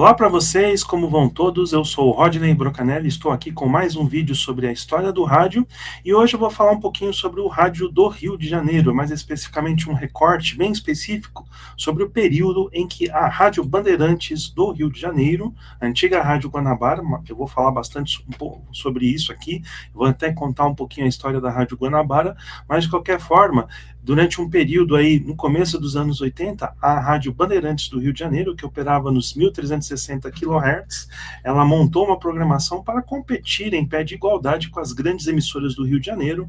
Olá para vocês, como vão todos? Eu sou o Rodney Brocanelli, estou aqui com mais um vídeo sobre a história do rádio e hoje eu vou falar um pouquinho sobre o rádio do Rio de Janeiro, mais especificamente um recorte bem específico sobre o período em que a Rádio Bandeirantes do Rio de Janeiro, a antiga Rádio Guanabara, eu vou falar bastante um pouco sobre isso aqui, vou até contar um pouquinho a história da Rádio Guanabara, mas de qualquer forma, durante um período aí, no começo dos anos 80, a Rádio Bandeirantes do Rio de Janeiro, que operava nos 1360 kHz, ela montou uma programação para competir em pé de igualdade com as grandes emissoras do Rio de Janeiro,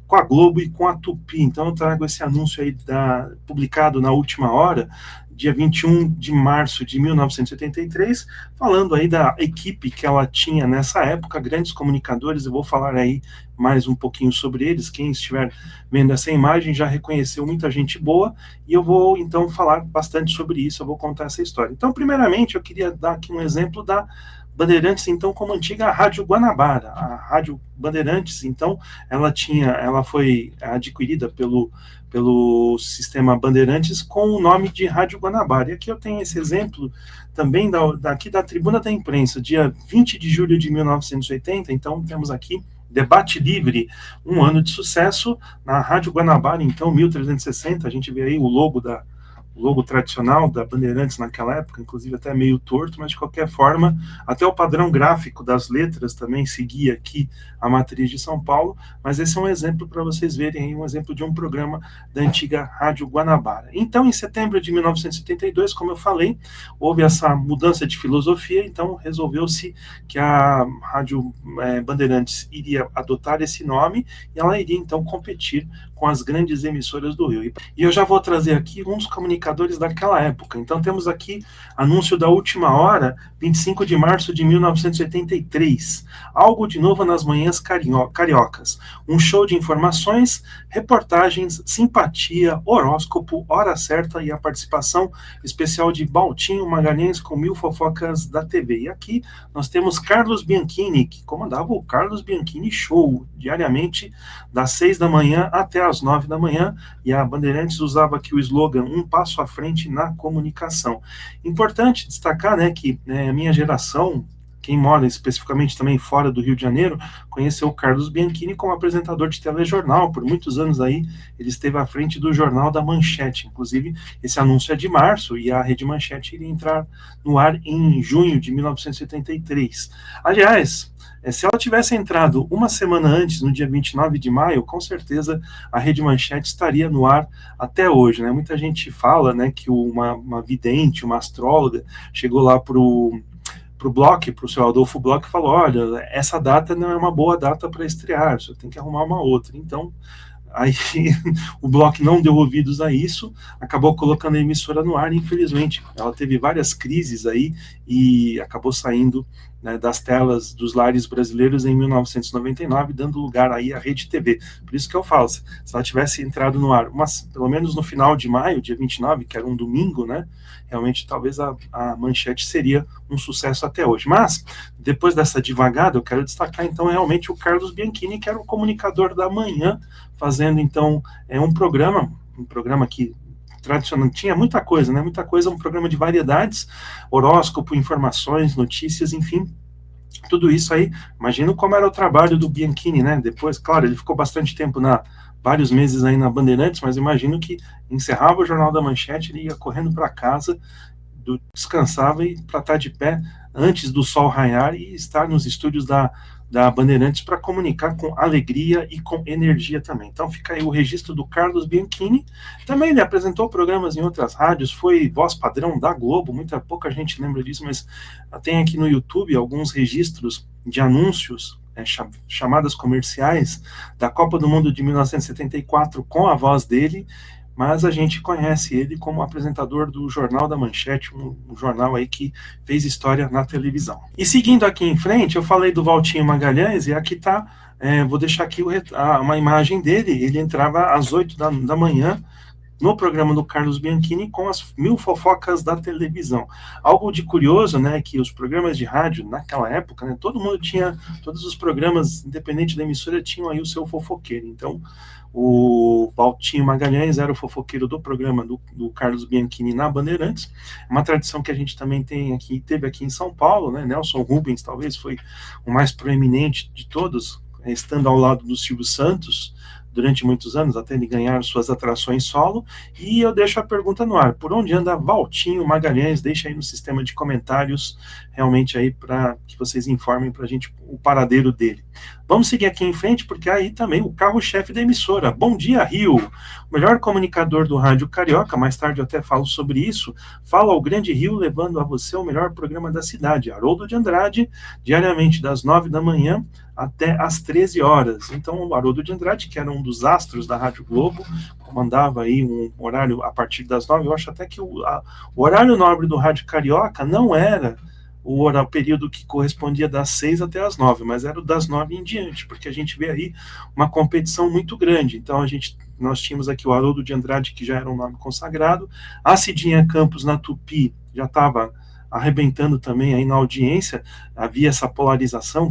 com a Globo e com a Tupi. Então eu trago esse anúncio aí publicado na última hora, dia 21 de março de 1983, falando aí da equipe que ela tinha nessa época, grandes comunicadores. Eu vou falar aí mais um pouquinho sobre eles. Quem estiver vendo essa imagem já reconheceu muita gente boa, e eu vou então falar bastante sobre isso, eu vou contar essa história. Então, primeiramente, eu queria dar aqui um exemplo da Bandeirantes, então, como antiga Rádio Guanabara. A Rádio Bandeirantes, então, ela foi adquirida pelo sistema Bandeirantes com o nome de Rádio Guanabara. E aqui eu tenho esse exemplo também daqui da Tribuna da Imprensa, dia 20 de julho de 1980, então temos aqui Debate Livre, um ano de sucesso na Rádio Guanabara, então 1360, a gente vê aí o logo tradicional da Bandeirantes naquela época, inclusive até meio torto, mas de qualquer forma, até o padrão gráfico das letras também seguia aqui a matriz de São Paulo, mas esse é um exemplo para vocês verem aí, um exemplo de um programa da antiga Rádio Guanabara. Então, em setembro de 1972, como eu falei, houve essa mudança de filosofia, então resolveu-se que a Rádio Bandeirantes iria adotar esse nome, e ela iria então competir com as grandes emissoras do Rio. E eu já vou trazer aqui uns comunicadores daquela época. Então temos aqui anúncio da última hora, 25 de março de 1983. Algo de novo nas manhãs cariocas. Um show de informações, reportagens, simpatia, horóscopo, hora certa e a participação especial de Baltinho Magalhães com 1000 fofocas da TV. E aqui nós temos Carlos Bianchini, que comandava o Carlos Bianchini Show, diariamente das 6 da manhã até às 9 da manhã, e a Bandeirantes usava aqui o slogan "Um passo à frente na comunicação". Importante destacar, né, que a minha geração, quem mora especificamente também fora do Rio de Janeiro, conheceu o Carlos Bianchini como apresentador de telejornal. Por muitos anos aí, ele esteve à frente do Jornal da Manchete. Inclusive, esse anúncio é de março e a Rede Manchete iria entrar no ar em junho de 1973. Aliás, se ela tivesse entrado uma semana antes, no dia 29 de maio, com certeza a Rede Manchete estaria no ar até hoje, né? Muita gente fala, né, que uma vidente, uma astróloga, chegou lá pro Bloch, pro seu Adolfo Bloch, e falou: olha, essa data não é uma boa data para estrear, você tem que arrumar uma outra. Então, aí o Bloch não deu ouvidos a isso, acabou colocando a emissora no ar, e infelizmente ela teve várias crises aí e acabou saindo, né, das telas dos lares brasileiros em 1999, dando lugar aí à Rede TV. Por isso que eu falo, se ela tivesse entrado no ar, pelo menos no final de maio, dia 29, que era um domingo, né, realmente talvez a Manchete seria um sucesso até hoje. Mas, depois dessa divagada, eu quero destacar então realmente o Carlos Bianchini, que era o comunicador da manhã, fazendo então um programa que tradicional, tinha muita coisa, né? Muita coisa, um programa de variedades, horóscopo, informações, notícias, enfim, tudo isso aí. Imagino como era o trabalho do Bianchini, né? Depois, claro, ele ficou bastante tempo vários meses aí na Bandeirantes, mas imagino que encerrava o Jornal da Manchete, ele ia correndo para casa, descansava e para estar de pé antes do sol raiar e estar nos estúdios da Bandeirantes para comunicar com alegria e com energia também. Então fica aí o registro do Carlos Bianchini. Também ele apresentou programas em outras rádios, foi voz padrão da Globo, pouca gente lembra disso, mas tem aqui no YouTube alguns registros de anúncios, chamadas comerciais da Copa do Mundo de 1974 com a voz dele, mas a gente conhece ele como apresentador do Jornal da Manchete, um jornal aí que fez história na televisão. E seguindo aqui em frente, eu falei do Baltinho Magalhães, e aqui está, vou deixar aqui uma imagem dele. Ele entrava às 8 da manhã, no programa do Carlos Bianchini com as 1000 fofocas da televisão. Algo de curioso, né, que os programas de rádio naquela época, né, todo mundo tinha, todos os programas, independente da emissora, tinham aí o seu fofoqueiro. Então, o Valtinho Magalhães era o fofoqueiro do programa do Carlos Bianchini na Bandeirantes, uma tradição que a gente também tem aqui, teve aqui em São Paulo, né, Nelson Rubens talvez foi o mais proeminente de todos, estando ao lado do Silvio Santos, durante muitos anos, até ele ganhar suas atrações solo, e eu deixo a pergunta no ar, por onde anda Valtinho Magalhães? Deixa aí no sistema de comentários, realmente aí, para que vocês informem para a gente o paradeiro dele. Vamos seguir aqui em frente, porque aí também o carro-chefe da emissora. Bom dia, Rio! O melhor comunicador do rádio carioca, mais tarde eu até falo sobre isso, fala ao Grande Rio, levando a você o melhor programa da cidade, Haroldo de Andrade, diariamente das 9 da manhã até às 13 horas. Então, o Haroldo de Andrade, que era um dos astros da Rádio Globo, comandava aí um horário a partir das 9, eu acho até que o horário nobre do Rádio Carioca não era o período que correspondia das 6 até as 9, mas era o das 9 em diante, porque a gente vê aí uma competição muito grande. Então, nós tínhamos aqui o Haroldo de Andrade, que já era um nome consagrado, a Cidinha Campos na Tupi já estava arrebentando também aí na audiência, havia essa polarização,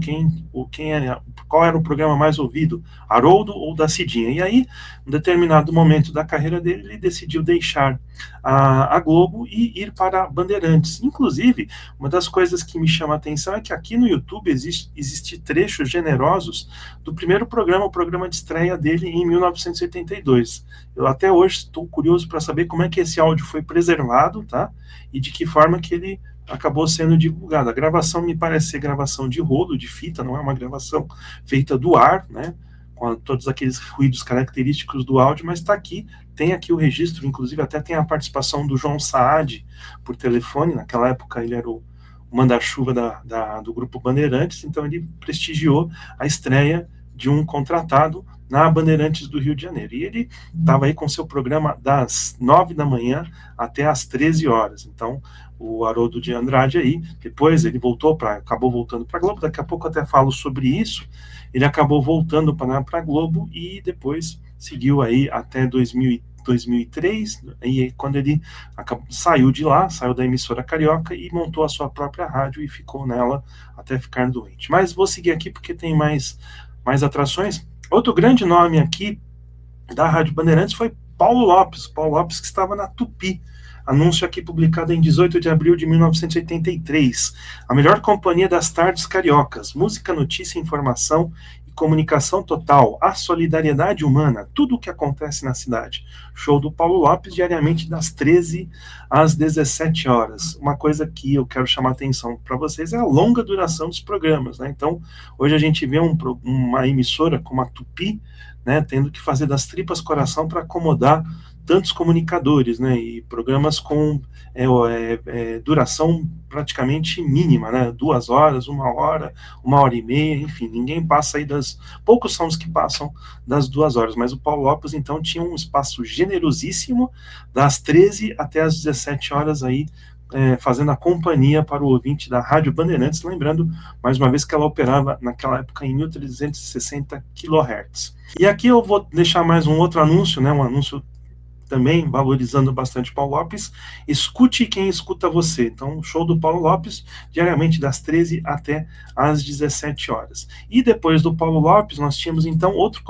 qual era o programa mais ouvido, Haroldo ou da Cidinha. E aí, em determinado momento da carreira dele, ele decidiu deixar a Globo e ir para a Bandeirantes. Inclusive, uma das coisas que me chama a atenção é que aqui no YouTube existe trechos generosos do primeiro programa, o programa de estreia dele em 1982. Eu até hoje estou curioso para saber como é que esse áudio foi preservado, tá? E de que forma que ele acabou sendo divulgado. A gravação me parece ser gravação de rolo, de fita, não é uma gravação feita do ar, né? Com todos aqueles ruídos característicos do áudio, mas está aqui, tem aqui o registro, inclusive até tem a participação do João Saad por telefone, naquela época ele era o manda-chuva do Grupo Bandeirantes, então ele prestigiou a estreia de um contratado na Bandeirantes do Rio de Janeiro. E ele estava aí com seu programa das 9 da manhã até as 13 horas. Então, o Haroldo de Andrade aí, depois ele acabou voltando para a Globo, daqui a pouco eu até falo sobre isso, ele acabou voltando para a Globo e depois seguiu aí até 2003, e quando ele saiu de lá, saiu da emissora carioca e montou a sua própria rádio e ficou nela até ficar doente. Mas vou seguir aqui porque tem mais atrações. Outro grande nome aqui da Rádio Bandeirantes foi Paulo Lopes que estava na Tupi. Anúncio aqui publicado em 18 de abril de 1983. A melhor companhia das tardes cariocas. Música, notícia, informação e comunicação total. A solidariedade humana. Tudo o que acontece na cidade. Show do Paulo Lopes, diariamente das 13 às 17 horas. Uma coisa que eu quero chamar a atenção para vocês é a longa duração dos programas, né? Então, hoje a gente vê uma emissora como a Tupi, né, tendo que fazer das tripas coração para acomodar tantos comunicadores, né, e programas com duração praticamente mínima, né, 2 horas, 1 hora e meia, enfim, ninguém passa aí poucos são os que passam das 2 horas, mas o Paulo Lopes, então, tinha um espaço generosíssimo, das 13 até as 17 horas aí, fazendo a companhia para o ouvinte da Rádio Bandeirantes, lembrando, mais uma vez, que ela operava naquela época em 1360 kHz. E aqui eu vou deixar mais um outro anúncio, né, um anúncio também valorizando bastante Paulo Lopes, escute quem escuta você. Então, show do Paulo Lopes, diariamente das 13 até às 17 horas. E depois do Paulo Lopes, nós tínhamos então outro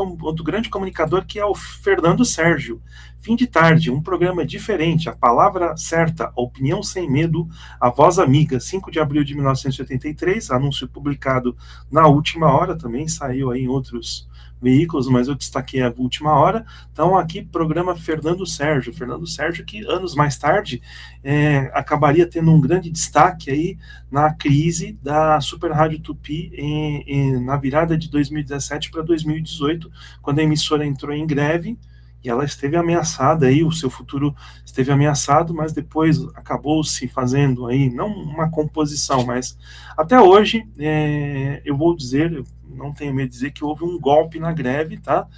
grande comunicador, que é o Fernando Sérgio. Fim de tarde, um programa diferente, a palavra certa, a opinião sem medo, a voz amiga, 5 de abril de 1983, anúncio publicado na última hora, também saiu aí em outros veículos, mas eu destaquei a última hora. Então aqui programa Fernando Sérgio que anos mais tarde acabaria tendo um grande destaque aí na crise da Super Rádio Tupi na virada de 2017 para 2018, quando a emissora entrou em greve e ela esteve ameaçada aí, o seu futuro esteve ameaçado, mas depois acabou se fazendo aí, não uma composição, mas até hoje, eu vou dizer, não tenho medo de dizer que houve um golpe na greve, tá?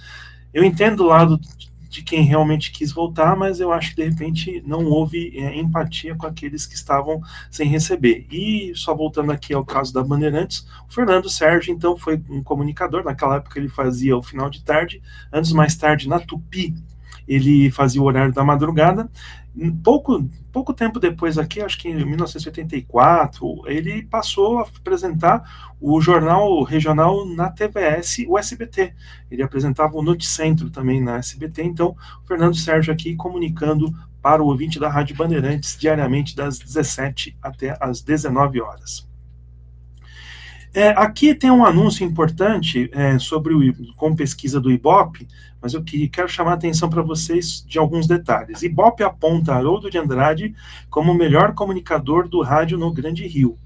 Eu entendo o lado de quem realmente quis voltar, mas eu acho que de repente não houve empatia com aqueles que estavam sem receber. E só voltando aqui ao caso da Bandeirantes, o Fernando Sérgio então foi um comunicador, naquela época ele fazia o final de tarde, anos mais tarde na Tupi, ele fazia o horário da madrugada. Pouco tempo depois aqui, acho que em 1984, ele passou a apresentar o jornal regional na TVS, o SBT. Ele apresentava o Noticentro também na SBT, então o Fernando Sérgio aqui comunicando para o ouvinte da Rádio Bandeirantes diariamente das 17 até as 19 horas. Aqui tem um anúncio importante com pesquisa do Ibope, mas eu quero chamar a atenção para vocês de alguns detalhes. Ibope aponta Haroldo de Andrade como o melhor comunicador do rádio no Grande Rio.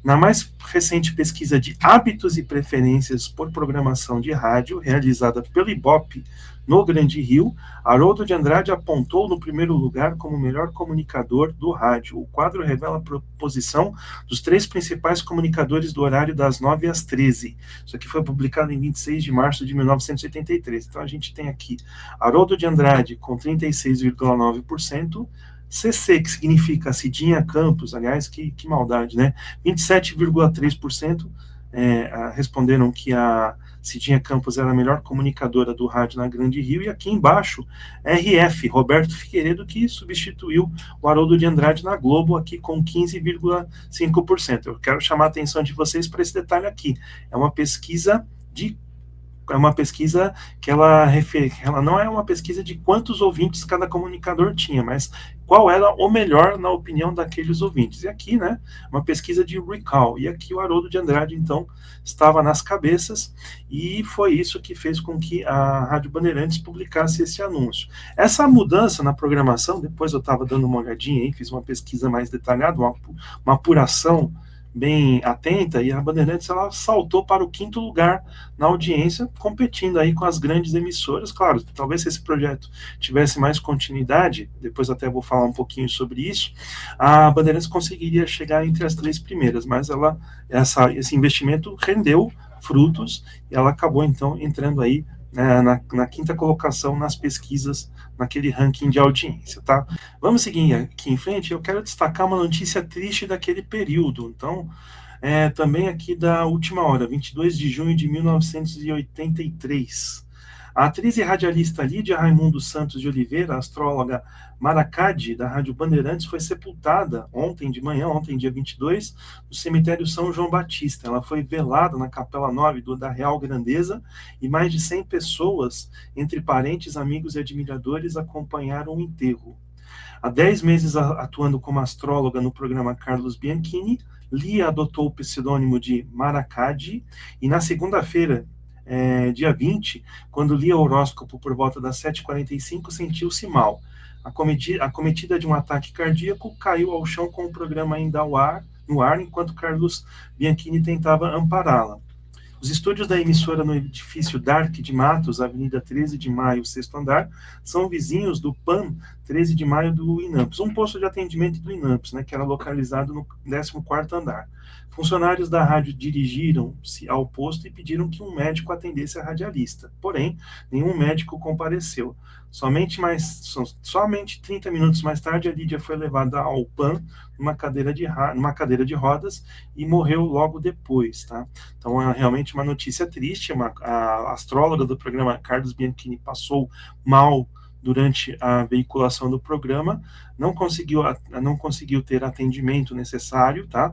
Na mais recente pesquisa de hábitos e preferências por programação de rádio, realizada pelo Ibope no Grande Rio, Haroldo de Andrade apontou no primeiro lugar como o melhor comunicador do rádio. O quadro revela a proposição dos 3 principais comunicadores do horário das 9 às 13. Isso aqui foi publicado em 26 de março de 1983. Então a gente tem aqui Haroldo de Andrade com 36,9%, CC, que significa Cidinha Campos, aliás, que maldade, né? 27,3% responderam que a Cidinha Campos era a melhor comunicadora do rádio na Grande Rio, e aqui embaixo, RF, Roberto Figueiredo, que substituiu o Haroldo de Andrade na Globo, aqui com 15,5%. Eu quero chamar a atenção de vocês para esse detalhe aqui. É uma pesquisa que ela não é uma pesquisa de quantos ouvintes cada comunicador tinha, mas qual era o melhor na opinião daqueles ouvintes. E aqui, né, uma pesquisa de recall. E aqui o Haroldo de Andrade, então, estava nas cabeças, e foi isso que fez com que a Rádio Bandeirantes publicasse esse anúncio. Essa mudança na programação, depois eu estava dando uma olhadinha aí, fiz uma pesquisa mais detalhada, uma apuração bem atenta, e a Bandeirantes ela saltou para o 5º lugar na audiência, competindo aí com as grandes emissoras. Claro, talvez se esse projeto tivesse mais continuidade, depois até vou falar um pouquinho sobre isso, a Bandeirantes conseguiria chegar entre as 3 primeiras, mas esse investimento rendeu frutos, e ela acabou então entrando aí na 5ª colocação nas pesquisas, naquele ranking de audiência, tá? Vamos seguir aqui em frente. Eu quero destacar uma notícia triste daquele período. Então, também aqui da última hora, 22 de junho de 1983. A atriz e radialista Lídia Raimundo Santos de Oliveira, astróloga Maracade, da Rádio Bandeirantes, foi sepultada ontem de manhã, dia 22, no cemitério São João Batista. Ela foi velada na Capela 9 da Real Grandeza, e mais de 100 pessoas, entre parentes, amigos e admiradores, acompanharam o enterro. Há 10 meses atuando como astróloga no programa Carlos Bianchini, Lia adotou o pseudônimo de Maracade, e na segunda-feira, dia 20, quando lia o horóscopo por volta das 7h45, sentiu-se mal. Acometida de um ataque cardíaco, caiu ao chão com o programa ainda no ar, enquanto Carlos Bianchini tentava ampará-la. Os estúdios da emissora no edifício Dark de Matos, Avenida 13 de Maio, 6º andar, são vizinhos do PAN 13 de Maio do INAMPS, um posto de atendimento do INAMPS, né, que era localizado no 14º andar. Funcionários da rádio dirigiram-se ao posto e pediram que um médico atendesse a radialista. Porém, nenhum médico compareceu. Somente 30 minutos mais tarde, a Lídia foi levada ao PAN numa cadeira de rodas e morreu logo depois, tá? Então, é realmente uma notícia triste. A astróloga do programa Carlos Bianchini passou mal durante a veiculação do programa, não conseguiu ter atendimento necessário, tá?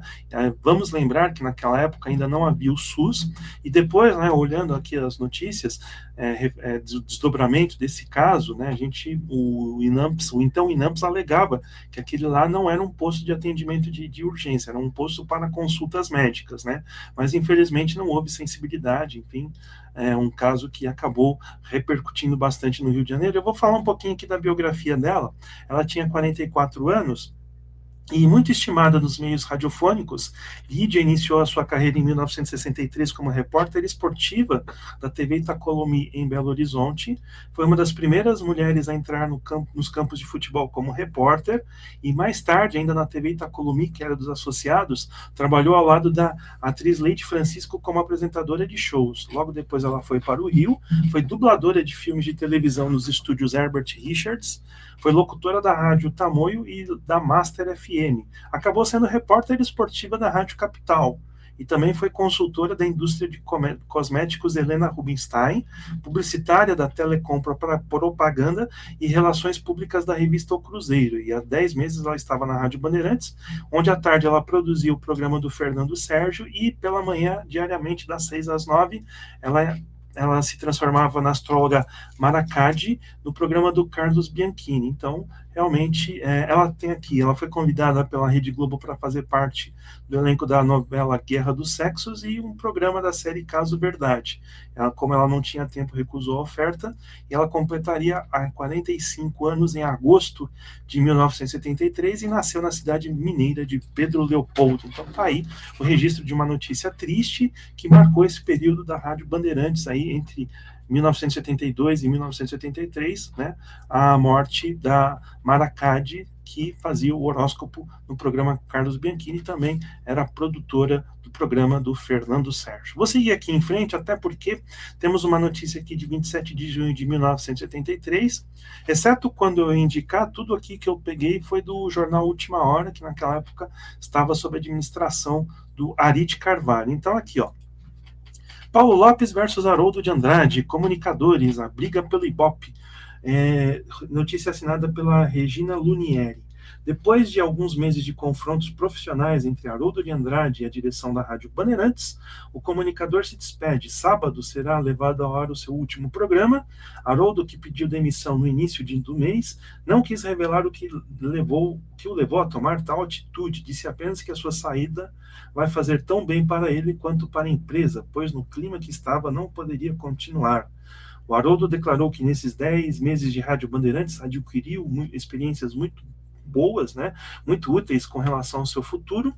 Vamos lembrar que naquela época ainda não havia o SUS, e depois, né, olhando aqui as notícias, do desdobramento desse caso, né, o então INAMPS alegava que aquele lá não era um posto de atendimento de urgência, era um posto para consultas médicas, né? Mas infelizmente não houve sensibilidade, enfim, um caso que acabou repercutindo bastante no Rio de Janeiro. Eu vou falar um pouquinho aqui da biografia dela. Ela tinha 44 anos, e muito estimada nos meios radiofônicos. Lídia iniciou a sua carreira em 1963 como repórter esportiva da TV Itacolomi, em Belo Horizonte. Foi uma das primeiras mulheres a entrar nos campos de futebol como repórter, e mais tarde, ainda na TV Itacolomi, que era dos associados, trabalhou ao lado da atriz Leite Francisco como apresentadora de shows. Logo depois ela foi para o Rio, foi dubladora de filmes de televisão nos estúdios Herbert Richards, foi locutora da Rádio Tamoio e da Master FM. Acabou sendo repórter esportiva da Rádio Capital, e também foi consultora da indústria de cosméticos Helena Rubinstein, publicitária da Telecom para propaganda e relações públicas da revista O Cruzeiro, e há 10 meses ela estava na Rádio Bandeirantes, onde à tarde ela produzia o programa do Fernando Sérgio e pela manhã, diariamente, das 6 às 9, ela se transformava na astróloga Maracade no programa do Carlos Bianchini. Então, realmente, ela foi convidada pela Rede Globo para fazer parte do elenco da novela Guerra dos Sexos e um programa da série Caso Verdade. Como ela não tinha tempo, recusou a oferta, e ela completaria 45 anos em agosto de 1973 e nasceu na cidade mineira de Pedro Leopoldo. Então tá aí o registro de uma notícia triste que marcou esse período da Rádio Bandeirantes aí entre 1972 e 1973, né, a morte da Maracade, que fazia o horóscopo no programa Carlos Bianchini, também era produtora do programa do Fernando Sérgio. Vou seguir aqui em frente, até porque temos uma notícia aqui de 27 de junho de 1973, exceto quando eu indicar, tudo aqui que eu peguei foi do jornal Última Hora, que naquela época estava sob a administração do Ari de Carvalho. Então aqui, ó, Paulo Lopes versus Haroldo de Andrade, comunicadores, a briga pelo Ibope. Notícia assinada pela Regina Lunieri. Depois de alguns meses de confrontos profissionais entre Haroldo de Andrade e a direção da Rádio Bandeirantes, o comunicador se despede. Sábado será levado ao ar o seu último programa. Haroldo, que pediu demissão no início do mês, não quis revelar o que o levou a tomar tal atitude. Disse apenas que a sua saída vai fazer tão bem para ele quanto para a empresa, pois no clima que estava não poderia continuar. O Haroldo declarou que nesses 10 meses de Rádio Bandeirantes adquiriu experiências muito boas, né, muito úteis com relação ao seu futuro,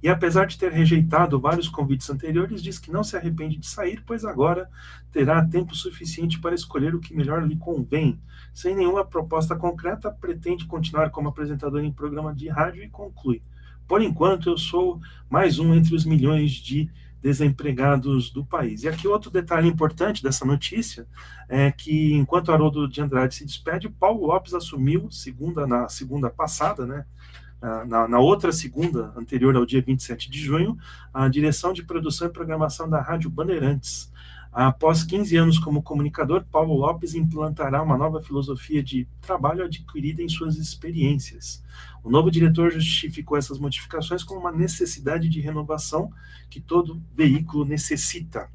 e apesar de ter rejeitado vários convites anteriores, diz que não se arrepende de sair, pois agora terá tempo suficiente para escolher o que melhor lhe convém. Sem nenhuma proposta concreta, pretende continuar como apresentador em programa de rádio e conclui: por enquanto, eu sou mais um entre os milhões de desempregados do país. E aqui outro detalhe importante dessa notícia é que, enquanto Haroldo de Andrade se despede, Paulo Lopes assumiu, na segunda passada, né, na outra segunda, anterior ao dia 27 de junho, a direção de produção e programação da Rádio Bandeirantes. Após 15 anos como comunicador, Paulo Lopes implantará uma nova filosofia de trabalho adquirida em suas experiências. O novo diretor justificou essas modificações como uma necessidade de renovação que todo veículo necessita.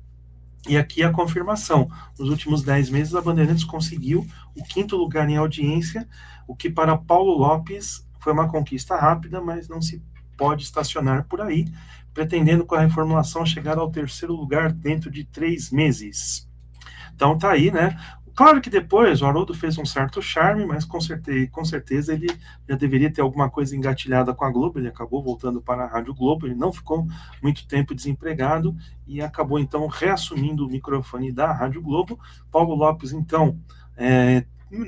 E aqui a confirmação. Nos últimos 10 meses, a Bandeirantes conseguiu o 5º lugar em audiência, o que para Paulo Lopes foi uma conquista rápida, mas não se pode estacionar por aí, pretendendo com a reformulação chegar ao 3º lugar dentro de 3 meses. Então tá aí, né? Claro que depois o Haroldo fez um certo charme, mas com certeza ele já deveria ter alguma coisa engatilhada com a Globo. Ele acabou voltando para a Rádio Globo, ele não ficou muito tempo desempregado e acabou então reassumindo o microfone da Rádio Globo. Paulo Lopes, então,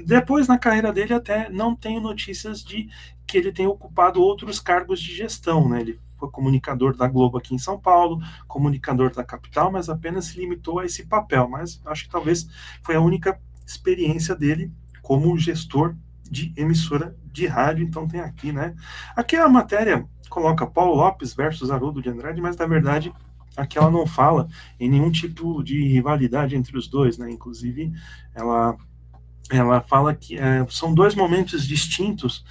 depois na carreira dele até não tenho notícias de que ele tenha ocupado outros cargos de gestão, né? Ele foi comunicador da Globo aqui em São Paulo, comunicador da capital, mas apenas se limitou a esse papel. Mas acho que talvez foi a única experiência dele como gestor de emissora de rádio. Então tem aqui, né? Aqui a matéria coloca Paulo Lopes versus Haroldo de Andrade, mas na verdade aqui ela não fala em nenhum tipo de rivalidade entre os dois, né? Inclusive ela fala que são dois momentos distintos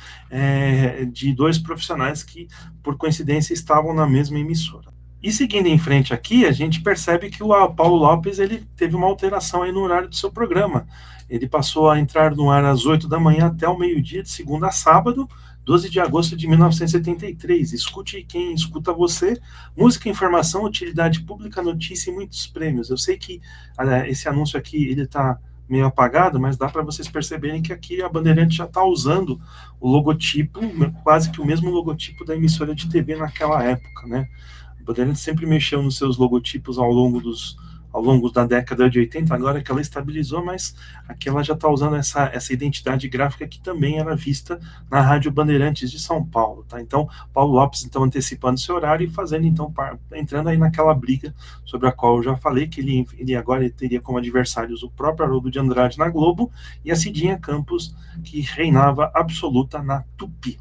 de dois profissionais que, por coincidência, estavam na mesma emissora. E seguindo em frente aqui, a gente percebe que o Paulo Lopes ele teve uma alteração aí no horário do seu programa. Ele passou a entrar no ar às 8 da manhã até o meio-dia, de segunda a sábado, 12 de agosto de 1973. Escute quem escuta você, música, informação, utilidade pública, notícia e muitos prêmios. Eu sei que esse anúncio aqui ele está meio apagado, mas dá para vocês perceberem que aqui a Bandeirantes já está usando o logotipo, quase que o mesmo logotipo da emissora de TV naquela época, né? A Bandeirantes sempre mexeu nos seus logotipos ao longo da década de 80, agora que ela estabilizou, mas aqui ela já está usando essa identidade gráfica que também era vista na Rádio Bandeirantes de São Paulo, tá? Então, Paulo Lopes, então, antecipando seu horário e fazendo, então, entrando aí naquela briga sobre a qual eu já falei, que ele agora teria como adversários o próprio Haroldo de Andrade na Globo e a Cidinha Campos, que reinava absoluta na Tupi.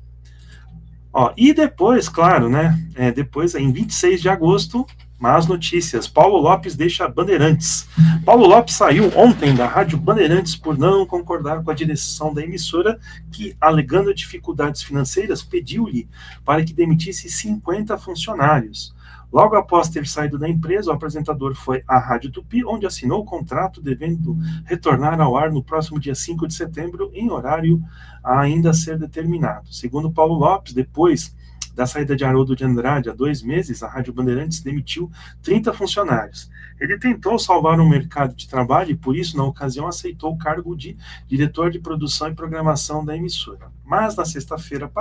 Ó, e depois, claro, né? Depois, em 26 de agosto, más notícias. Paulo Lopes deixa Bandeirantes. Paulo Lopes saiu ontem da Rádio Bandeirantes por não concordar com a direção da emissora, que, alegando dificuldades financeiras, pediu-lhe para que demitisse 50 funcionários. Logo após ter saído da empresa, o apresentador foi à Rádio Tupi, onde assinou o contrato, devendo retornar ao ar no próximo dia 5 de setembro, em horário a ainda ser determinado. Segundo Paulo Lopes, depois da saída de Haroldo de Andrade há 2 meses, a Rádio Bandeirantes demitiu 30 funcionários. Ele tentou salvar um mercado de trabalho e, por isso, na ocasião, aceitou o cargo de diretor de produção e programação da emissora. Mas, na sexta-feira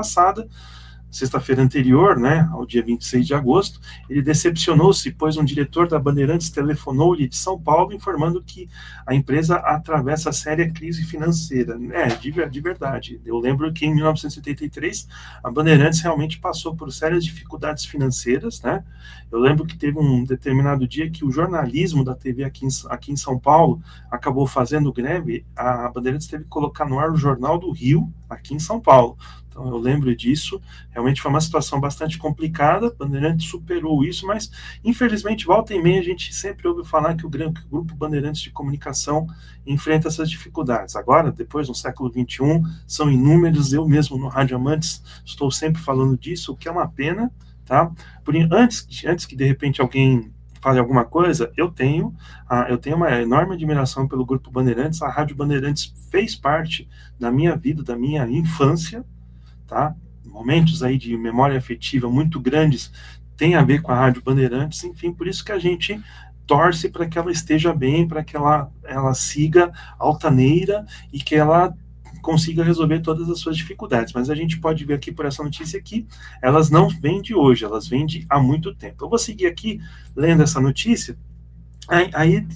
anterior, né, ao dia 26 de agosto, ele decepcionou-se, pois um diretor da Bandeirantes telefonou-lhe de São Paulo informando que a empresa atravessa séria crise financeira. De verdade. Eu lembro que em 1973 a Bandeirantes realmente passou por sérias dificuldades financeiras, né? Eu lembro que teve um determinado dia que o jornalismo da TV aqui em São Paulo acabou fazendo greve, a Bandeirantes teve que colocar no ar o Jornal do Rio, aqui em São Paulo. Então eu lembro disso, realmente foi uma situação bastante complicada, a Bandeirantes superou isso, mas infelizmente volta e meia a gente sempre ouve falar que o Grupo Bandeirantes de Comunicação enfrenta essas dificuldades. Agora, depois no século XXI, são inúmeros, eu mesmo no Rádio Amantes estou sempre falando disso, o que é uma pena, tá? Antes que de repente alguém fale alguma coisa, eu tenho uma enorme admiração pelo Grupo Bandeirantes, a Rádio Bandeirantes fez parte da minha vida, da minha infância, tá? Momentos aí de memória afetiva muito grandes tem a ver com a Rádio Bandeirantes, enfim, por isso que a gente torce para que ela esteja bem, para que ela siga altaneira e que ela consiga resolver todas as suas dificuldades. Mas a gente pode ver aqui por essa notícia que elas não vêm de hoje, elas vêm de há muito tempo. Eu vou seguir aqui lendo essa notícia. Aí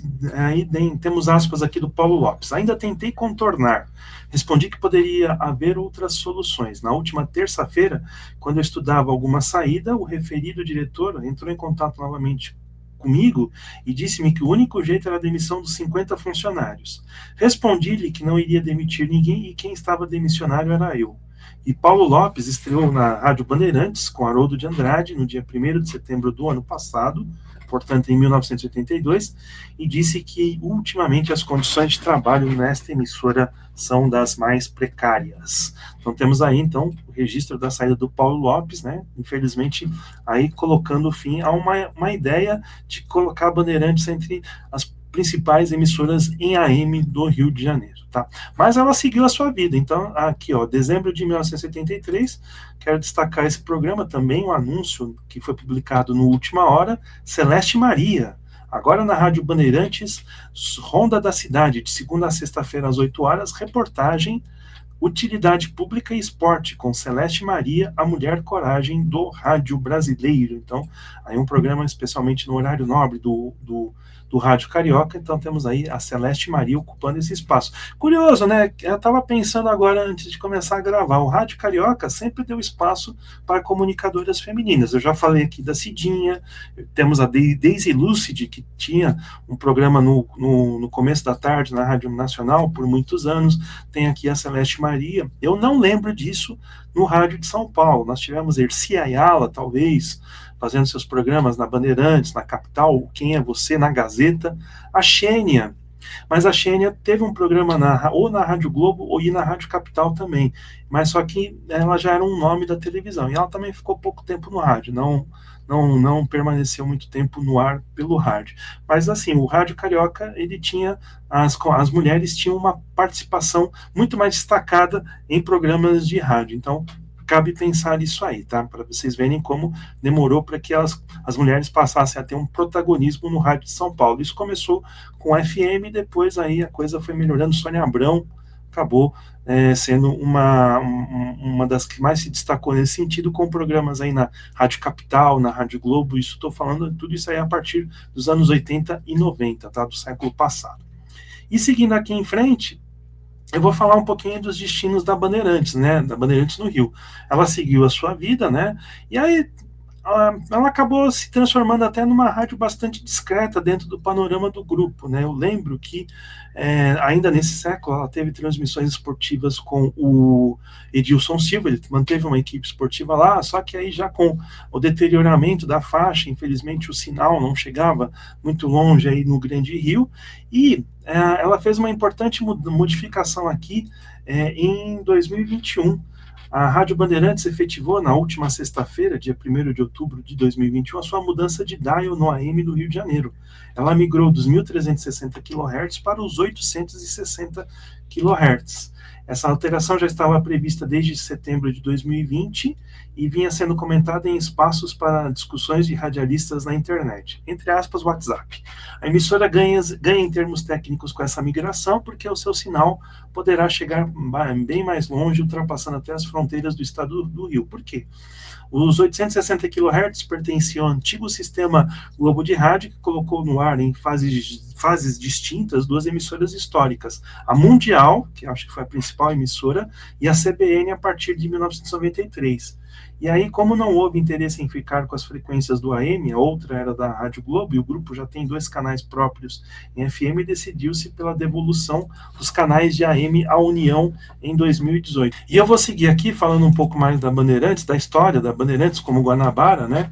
temos aspas aqui do Paulo Lopes. Ainda tentei contornar. Respondi que poderia haver outras soluções. Na última terça-feira, quando eu estudava alguma saída, o referido diretor entrou em contato novamente comigo e disse-me que o único jeito era a demissão dos 50 funcionários. Respondi-lhe que não iria demitir ninguém e quem estava demissionário era eu. E Paulo Lopes estreou na Rádio Bandeirantes com Haroldo de Andrade no dia 1º de setembro do ano passado, portanto em 1982, e disse que ultimamente as condições de trabalho nesta emissora são das mais precárias. Então temos aí então o registro da saída do Paulo Lopes, né? Infelizmente aí colocando fim a uma ideia de colocar a Bandeirantes entre as principais emissoras em AM do Rio de Janeiro, tá? Mas ela seguiu a sua vida, então aqui ó, dezembro de 1973, quero destacar esse programa também, um anúncio que foi publicado no Última Hora, Celeste Maria, agora na Rádio Bandeirantes, Ronda da Cidade, de segunda a sexta-feira às 8 horas, reportagem Utilidade Pública e Esporte, com Celeste Maria, a mulher coragem do rádio brasileiro. Então, aí um programa especialmente no horário nobre do Rádio Carioca, então temos aí a Celeste Maria ocupando esse espaço. Curioso, né? Eu estava pensando agora, antes de começar a gravar, o Rádio Carioca sempre deu espaço para comunicadoras femininas. Eu já falei aqui da Cidinha, temos a Daisy Lucid, que tinha um programa no começo da tarde na Rádio Nacional por muitos anos, tem aqui a Celeste Maria. Eu não lembro disso no Rádio de São Paulo. Nós tivemos Erci Ayala, talvez, fazendo seus programas na Bandeirantes, na Capital, Quem é Você, na Gazeta, a Xênia. Mas a Xênia teve um programa ou na Rádio Globo ou na Rádio Capital também, mas só que ela já era um nome da televisão, e ela também ficou pouco tempo no rádio, não permaneceu muito tempo no ar pelo rádio. Mas assim, o Rádio Carioca, ele tinha, as mulheres tinham uma participação muito mais destacada em programas de rádio, então cabe pensar isso aí, tá? Para vocês verem como demorou para que as mulheres passassem a ter um protagonismo no rádio de São Paulo. Isso começou com a FM, depois aí a coisa foi melhorando. Sônia Abrão acabou sendo uma das que mais se destacou nesse sentido, com programas aí na Rádio Capital, na Rádio Globo. Isso estou falando, tudo isso aí a partir dos anos 80 e 90, tá? Do século passado. E seguindo aqui em frente, eu vou falar um pouquinho dos destinos da Bandeirantes, né, da Bandeirantes no Rio. Ela seguiu a sua vida, né, e aí ela acabou se transformando até numa rádio bastante discreta dentro do panorama do grupo, né? Eu lembro que ainda nesse século ela teve transmissões esportivas com o Edilson Silva, ele manteve uma equipe esportiva lá, só que aí já com o deterioramento da faixa, infelizmente o sinal não chegava muito longe aí no Grande Rio, e ela fez uma importante modificação aqui em 2021. A Rádio Bandeirantes efetivou na última sexta-feira, dia 1º de outubro de 2021, a sua mudança de dial no AM do Rio de Janeiro. Ela migrou dos 1.360 kHz para os 860 kHz. Essa alteração já estava prevista desde setembro de 2020 e vinha sendo comentada em espaços para discussões de radialistas na internet, entre aspas, WhatsApp. A emissora ganha em termos técnicos com essa migração, porque o seu sinal poderá chegar bem mais longe, ultrapassando até as fronteiras do estado do Rio. Por quê? Os 860 kHz pertenciam ao antigo sistema Globo de Rádio, que colocou no ar em fases distintas duas emissoras históricas, a Mundial, que acho que foi a principal emissora, e a CBN a partir de 1993. E aí, como não houve interesse em ficar com as frequências do AM, a outra era da Rádio Globo, e o grupo já tem 2 canais próprios em FM, decidiu-se pela devolução dos canais de AM à União em 2018. E eu vou seguir aqui falando um pouco mais da Bandeirantes, da história da Bandeirantes como Guanabara, né?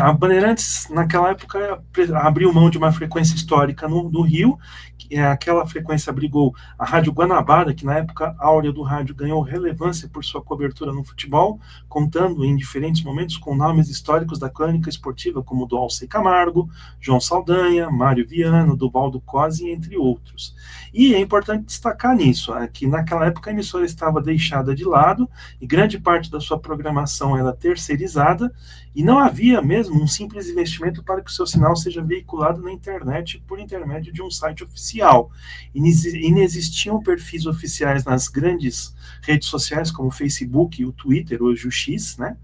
A Bandeirantes, naquela época, abriu mão de uma frequência histórica no Rio, que aquela frequência abrigou a Rádio Guanabara, que na época áurea do rádio ganhou relevância por sua cobertura no futebol, contando em diferentes momentos com nomes históricos da crônica esportiva, como do Alcei Camargo, João Saldanha, Mário Viana, Duvaldo Cosi, entre outros. E é importante destacar nisso, que naquela época a emissora estava deixada de lado, e grande parte da sua programação era terceirizada, e não havia mesmo um simples investimento para que o seu sinal seja veiculado na internet por intermédio de um site oficial. Inexistiam perfis oficiais nas grandes redes sociais, como o Facebook, o Twitter, hoje o X, né?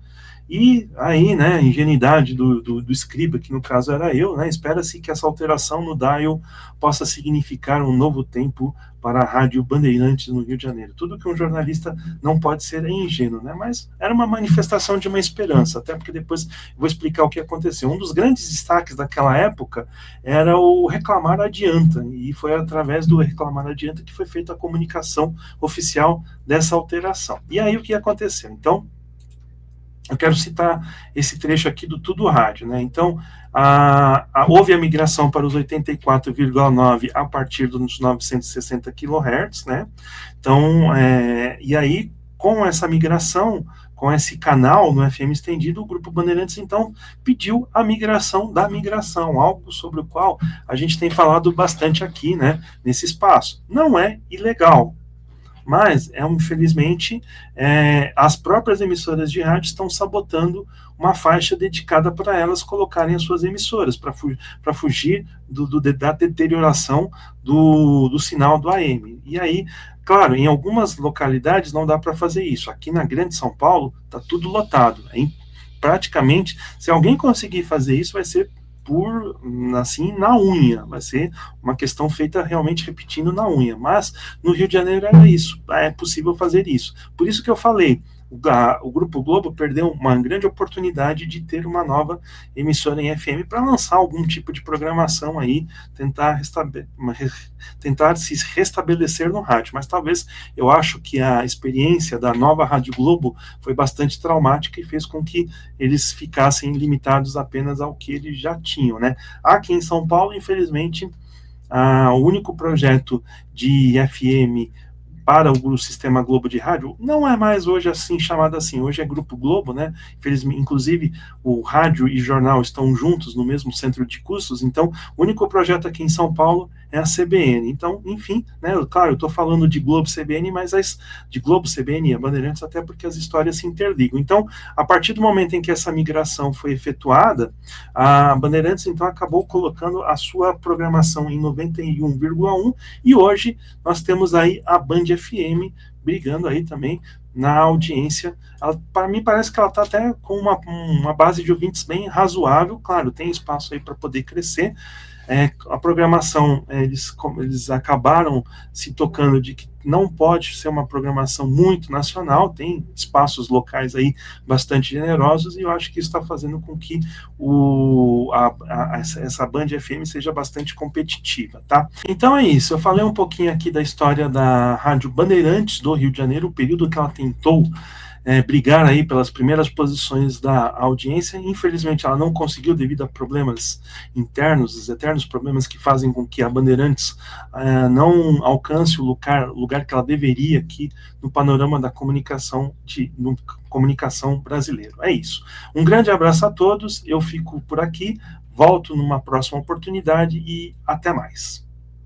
E aí, né, a ingenuidade do escriba, que no caso era eu, né, espera-se que essa alteração no dial possa significar um novo tempo para a Rádio Bandeirantes no Rio de Janeiro. Tudo que um jornalista não pode ser é ingênuo, né, mas era uma manifestação de uma esperança, até porque depois eu vou explicar o que aconteceu. Um dos grandes destaques daquela época era o Reclamar Adianta, e foi através do Reclamar Adianta que foi feita a comunicação oficial dessa alteração. E aí o que aconteceu? Então, eu quero citar esse trecho aqui do Tudo Rádio, né? Então, houve a migração para os 84,9 a partir dos 960 kHz, né? Então, e aí, com essa migração, com esse canal no FM estendido, o Grupo Bandeirantes, então, pediu a migração da migração, algo sobre o qual a gente tem falado bastante aqui, né? Nesse espaço. Não é ilegal, mas, infelizmente, as próprias emissoras de rádio estão sabotando uma faixa dedicada para elas colocarem as suas emissoras, para fugir da deterioração do sinal do AM. E aí, claro, em algumas localidades não dá para fazer isso. Aqui na Grande São Paulo está tudo lotado. Praticamente, se alguém conseguir fazer isso, vai ser assim, na unha, vai ser uma questão feita realmente repetindo na unha, mas no Rio de Janeiro era isso, é possível fazer isso, por isso que eu falei, o Grupo Globo perdeu uma grande oportunidade de ter uma nova emissora em FM para lançar algum tipo de programação aí, tentar se restabelecer no rádio, mas talvez eu acho que a experiência da nova Rádio Globo foi bastante traumática e fez com que eles ficassem limitados apenas ao que eles já tinham, né? Aqui em São Paulo, infelizmente, o único projeto de FM para o Sistema Globo de Rádio, não é mais hoje assim, chamado assim, hoje é Grupo Globo, né, inclusive o rádio e jornal estão juntos no mesmo centro de custos, então o único projeto aqui em São Paulo é a CBN, então, enfim, né, claro, eu estou falando de Globo CBN, mas de Globo CBN e a Bandeirantes, até porque as histórias se interligam, então, a partir do momento em que essa migração foi efetuada, a Bandeirantes, então, acabou colocando a sua programação em 91,1, e hoje nós temos aí a Band FM brigando aí também na audiência. Para mim parece que ela está até com uma base de ouvintes bem razoável, claro, tem espaço aí para poder crescer. A programação, eles acabaram se tocando de que não pode ser uma programação muito nacional, tem espaços locais aí bastante generosos, e eu acho que isso está fazendo com que essa Band FM seja bastante competitiva, tá? Então é isso, eu falei um pouquinho aqui da história da Rádio Bandeirantes do Rio de Janeiro, o período que ela tentou brigar aí pelas primeiras posições da audiência. Infelizmente ela não conseguiu devido a problemas internos, os eternos problemas que fazem com que a Bandeirantes não alcance o lugar que ela deveria aqui no panorama da comunicação comunicação brasileiro. É isso. Um grande abraço a todos, eu fico por aqui, volto numa próxima oportunidade e até mais.